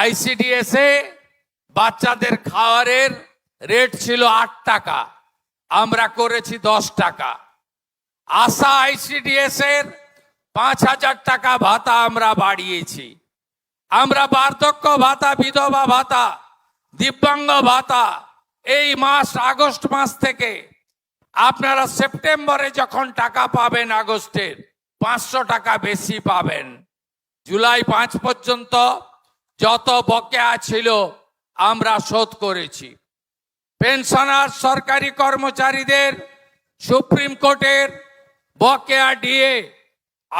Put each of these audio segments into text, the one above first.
ICDS এ বাচ্চাদের খাওয়ারের rate ছিল 8 টাকা, আমরা করেছি 10 টাকা। আশা আইসিডিএস এর 5,000 টাকা ভাতা আমরা বাড়িয়েছি। আমরা বার্ধক্য ভাতা, বিধবা ভাতা, দিব্যাঙ্গ ভাতা এই মাস আগস্ট মাস থেকে আপনারা সেপ্টেম্বরে যখন টাকা পাবেন আগস্টের 500 টাকা বেশি পাবেন। জুলাই 5 পর্যন্ত যত বকেয়া ছিল আমরা শোধ করেছি। পেনশনার সরকারি কর্মচারীদের সুপ্রিম কোর্টের বকেয়া দিয়ে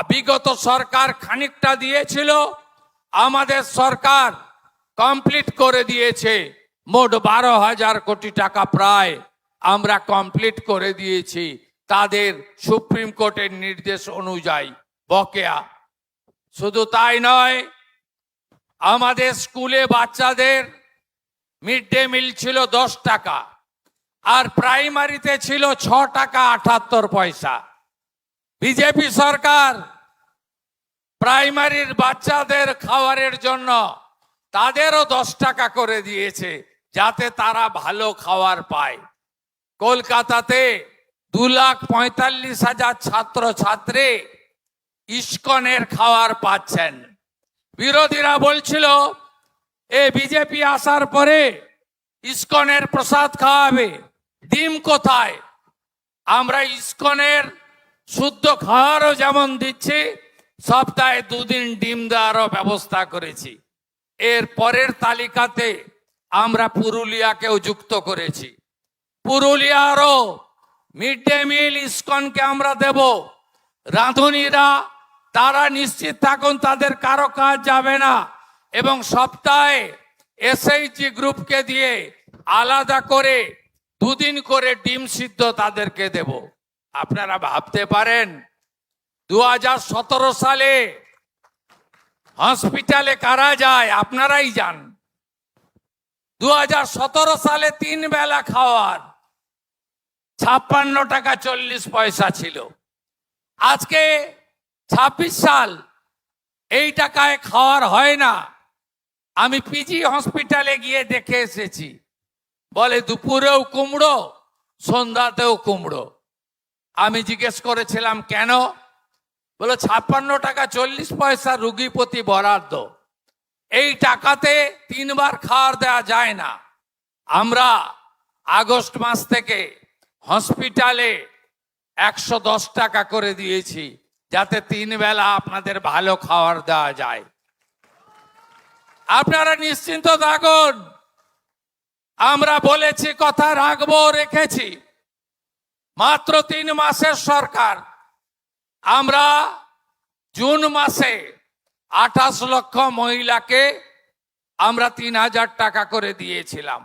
বিগত সরকার খানিকটা দিয়েছিল, আমাদের সরকার কমপ্লিট করে দিয়েছে। মোট 12,000 কোটি টাকা প্রায় আমরা কমপ্লিট করে দিয়েছি তাদের সুপ্রিম কোর্টের নির্দেশ অনুযায়ী বকেয়া। শুধু তাই নয়, আমাদের স্কুলে বাচ্চাদের মিড ডে মিল ছিল 10 টাকা, আর প্রাইমারিতে ছিল 6 টাকা 78 পয়সা। বিজেপি সরকার প্রাইমারির বাচ্চাদের খাওয়ারের জন্য তাদেরও 10 টাকা করে দিয়েছে, যাতে তারা ভালো খাবার পায়। কলকাতাতে 2,45,000 ছাত্র ছাত্রী ইস্কনের খাবার পাচ্ছেন। বিরোধীরা বলছিল বিজেপি আসার পরে ইস্কনের প্রসাদ খাওয়াবে, ডিম কোথায়? আমরা ইস্কনের শুদ্ধ খাওয়ারও যেমন দিচ্ছি, সপ্তাহে 2 দিন ডিম দেওয়ারও ব্যবস্থা করেছি। এর পরের তালিকাতে আমরা পুরুলিয়াকেও যুক্ত করেছি। পুরুলিয়ারও মিড ডে মিল ইস্কনকে আমরা দেব। রাঁধুনিরা তারা নিশ্চিত থাকুন, তাদের কারো কাজ যাবে না, এবং সপ্তাহে এসএইচজি গ্রুপকে দিয়ে আলাদা করে 2 দিন করে ডিম সিদ্ধ তাদেরকে দেব। আপনারা ভাবতে পারেন 2017 সালে হসপিটালে কারা যায়? আপনারাই যান। 2017 সালে 3 বেলা খাওয়ার 56 টাকা 40 পয়সা ছিল। আজকে 26 সাল, এই টাকায় খাওয়ার হয় না। আমি পিজি হসপিটালে গিয়ে দেখে এসেছি, বলে দুপুরেও কুমড়ো, সন্ধ্যাতেও কুমড়ো। আমি জিজ্ঞেস করেছিলাম কেন? বলে 56 টাকা 40 পয়সা রুগী প্রতি বরাদ্দ, এই টাকাতে 3 বার খাওয়ার দেওয়া যায় না। আমরা আগস্ট মাস থেকে হসপিটালে 110 টাকা করে দিয়েছি, যাতে 3 বেলা আপনাদের ভালো খাবার দেওয়া যায়। আপনারা নিশ্চিন্ত থাকুন, আমরা বলেছি কথা রাখবো, রেখেছি। মাত্র 3 মাসের সরকার, আমরা জুন মাসে 28 লক্ষ মহিলাকে আমরা 3,000 টাকা করে দিয়েছিলাম।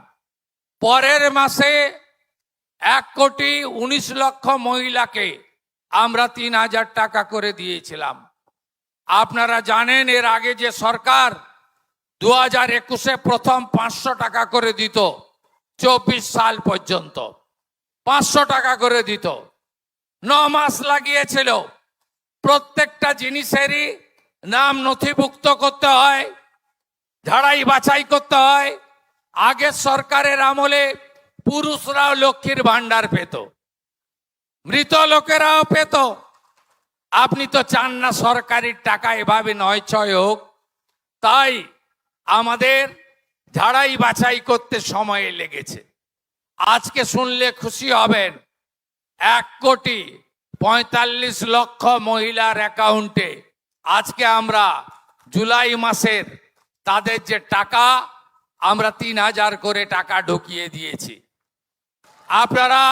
পরের মাসে 1,19,00,000 মহিলাকে আমরা 3,000 টাকা করে দিয়েছিলাম। আপনারা জানেন এর আগে যে সরকার 2021-এ প্রথম 500 টাকা করে দিত, 24 সাল পর্যন্ত 500 টাকা করে দিত। 9 মাস লাগিয়েছিল। প্রত্যেকটা জিনিসেরই নাম নথিভুক্ত করতে হয়, ঝাড়াই বাছাই করতে হয়। আগের সরকারের আমলে পুরুষরাও লক্ষ্মীর ভান্ডার পেত, মৃত লোকেরাও পেত। আপনি তো চান না সরকারি টাকা এভাবে নয় ছয় হোক, তাই আমাদের ঝাড়াই বাছাই করতে সময় লেগেছে। আজকে শুনলে খুশি হবেন, 1,45,00,000 মহিলার অ্যাকাউন্টে আজকে আমরা জুলাই মাসের তাদের যে টাকা, আমরা 3,000 করে টাকা ঢুকিয়ে দিয়েছি। আপনারা